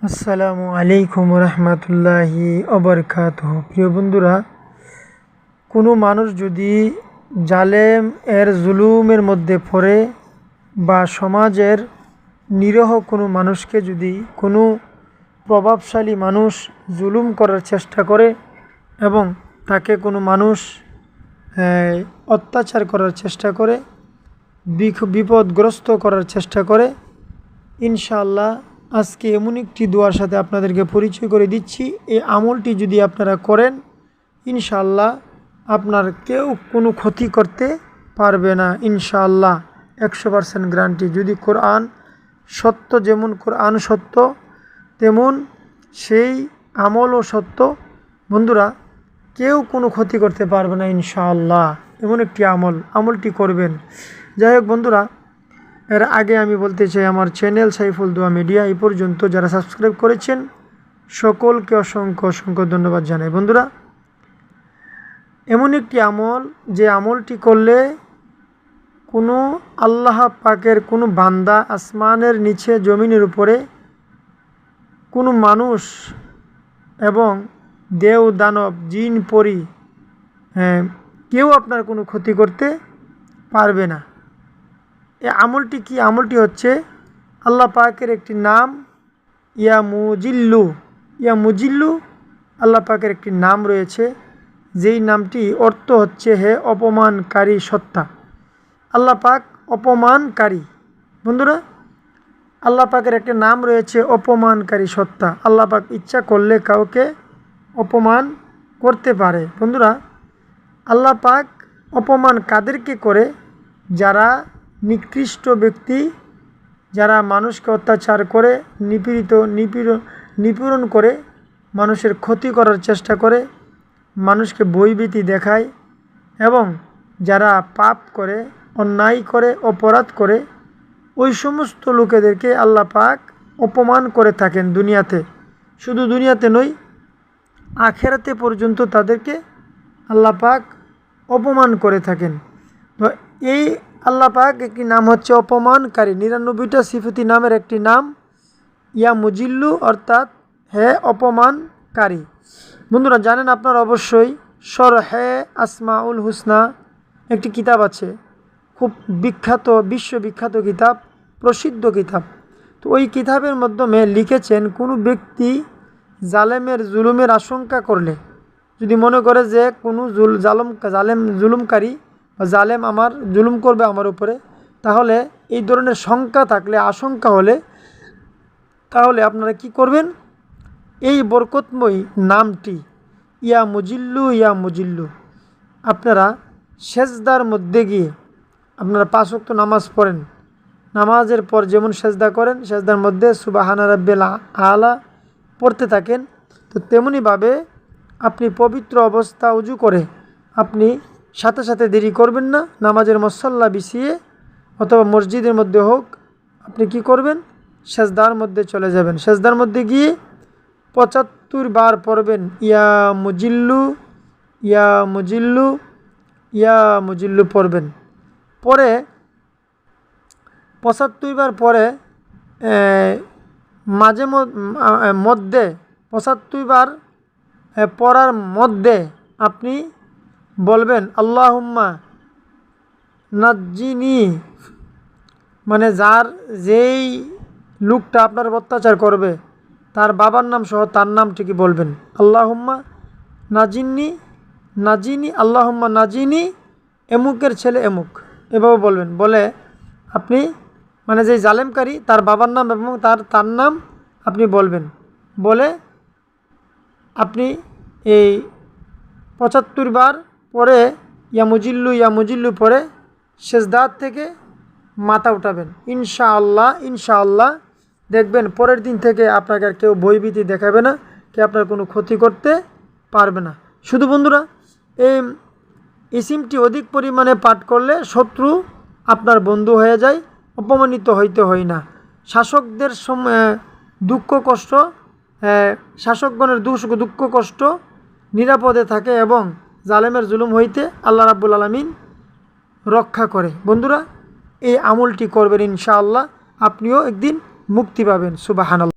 আসসালামু আলাইকুম রহমতুল্লাহি অবরকাতুহু। প্রিয় বন্ধুরা, কোনো মানুষ যদি জালেম এর জুলুমের মধ্যে পড়ে বা সমাজের নিরীহ কোনো মানুষকে যদি কোনো প্রভাবশালী মানুষ জুলুম করার চেষ্টা করে এবং তাকে কোনো মানুষ অত্যাচার করার চেষ্টা করে, বিপদগ্রস্ত করার চেষ্টা করে, ইনশাআল্লাহ আজকে এমন একটি দোয়ার সাথে আপনাদেরকে পরিচয় করে দিচ্ছি। এই আমলটি যদি আপনারা করেন, ইনশাআল্লাহ আপনার কেউ কোনো ক্ষতি করতে পারবে না। ইনশাআল্লাহ 100% গ্যারান্টি। যদি কোরআন সত্য, যেমন কোরআন সত্য তেমন সেই আমলও সত্য। বন্ধুরা, কেউ কোনো ক্ষতি করতে পারবে না ইনশাআল্লাহ। এমন একটি আমলটি করবেন। যাই হোক বন্ধুরা, এর আগে আমি বলতে চাই, আমার চ্যানেল সাইফুল দোয়া মিডিয়া এই পর্যন্ত যারা সাবস্ক্রাইব করেছেন সকলকে অসংখ্য অসংখ্য ধন্যবাদ জানাই। বন্ধুরা, এমন একটি আমল, যে আমলটি করলে কোনো আল্লাহ পাকের কোনো বান্দা, আসমানের নিচে জমিনের উপরে কোনো মানুষ এবং দেও দানব জিন পরি কেউ আপনার কোনো ক্ষতি করতে পারবে না। এই আমলটি কি? আমলটি হচ্ছে আল্লাহ পাকের একটি নাম, ইয়া মুজিল্লু। আল্লাহ পাকের একটি নাম রয়েছে, যেই নামটি অর্থ হচ্ছে হে অপমানকারী সত্তা। আল্লাহ পাক অপমানকারী। বন্ধুরা, আল্লাহ পাকের একটা নাম রয়েছে অপমানকারী সত্তা। আল্লাহ পাক ইচ্ছা করলে কাউকে অপমান করতে পারে। বন্ধুরা, আল্লাহ পাক অপমান কাদেরকে করে? যারা নিকৃষ্ট ব্যক্তি, যারা মানুষকে অত্যাচার করে, নিপীড়ন করে, মানুষের ক্ষতি করার চেষ্টা করে, মানুষকে ভয়ভীতি দেখায় এবং যারা পাপ করে, অন্যায় করে, অপরাধ করে, ওই সমস্ত লোকেদেরকে আল্লাহ পাক অপমান করে থাকেন দুনিয়াতে। শুধু দুনিয়াতে নয়, আখেরাতে পর্যন্ত তাদেরকে আল্লাহ পাক অপমান করে থাকেন। তো এই আল্লাহ পাক একটি নাম হচ্ছে অপমানকারী। 99টা সিফতি নামের একটি নাম ইয়া মুজিল্লু, অর্থাৎ হে অপমানকারী। বন্ধুরা, জানেন আপনারা অবশ্যই শরহে আসমাউল হুসনা একটি কিতাব আছে, খুব বিখ্যাত, বিশ্ববিখ্যাত কিতাব, প্রসিদ্ধ কিতাব। তো ওই কিতাবের মাধ্যমে লিখেছেন, কোনো ব্যক্তি জুলুমের আশঙ্কা করলে, যদি মনে করে যে কোনো জুলুমকারী বা জালেম আমার জুলুম করবে আমার উপরে, তাহলে এই ধরনের শঙ্কা থাকলে, আশঙ্কা হলে, তাহলে আপনারা কি করবেন? এই বরকতময় নামটি ইয়া মুজিল্লু আপনারা সেজদার মধ্যে গিয়ে, আপনারা 5 ওয়াক্ত নামাজ পড়েন, নামাজের পর যেমন সেজদা করেন, সেজদার মধ্যে সুবহানা রাব্বিল আলা পড়তে থাকেন। তো তেমনিভাবে আপনি পবিত্র অবস্থা উজু করে, আপনি সাথে সাথে দেরি করবেন না, নামাজের মুসল্লা বিছিয়ে অথবা মসজিদের মধ্যে হোক, আপনি কি করবেন? সেজদার মধ্যে চলে যাবেন। সেজদার মধ্যে গিয়ে 75 বার পড়বেন ইয়া মুজিল্লু পড়বেন। পরে 75 বার পরে মধ্যে 75 বার পড়ার মধ্যে আপনি বলবেন আল্লাহুম্মা নাজ্জিনি, মানে যেই লোকটা আপনার অত্যাচার করবে তার বাবার নাম সহ তার নাম ঠিকই বলবেন, আল্লাহুম্মা নাজিনি আল্লাহুম্মা নাজিনি এমুকের ছেলে এমুক, এভাবে বলবেন। বলে আপনি, মানে যেই জালেমকারী তার বাবার নাম এবং তার নাম আপনি বলবেন। বলে আপনি এই 75 বার পরে ইয়া মুজিল্লু পরে সেজদার থেকে মাথা উঠাবেন। ইনশাআল্লাহ দেখবেন পরের দিন থেকে আপনাকে আর কেউ ভয়ভীতি দেখাবে না, কেউ আপনার কোনো ক্ষতি করতে পারবে না। শুধু বন্ধুরা, এই ইসিমটি অধিক পরিমাণে পাঠ করলে শত্রু আপনার বন্ধু হয়ে যায়, অপমানিত হইতে হয় না। শাসকদের দুঃখ কষ্ট, শাসকগণের দুঃখ কষ্ট নিরাপদে থাকে এবং জালেমের জুলুম হইতে আল্লাহ রাব্বুল আলামিন রক্ষা করে। বন্ধুরা, এই আমলটি করবেন, ইনশাআল্লাহ আপনিও একদিন মুক্তি পাবেন। সুবহানাল্লাহ।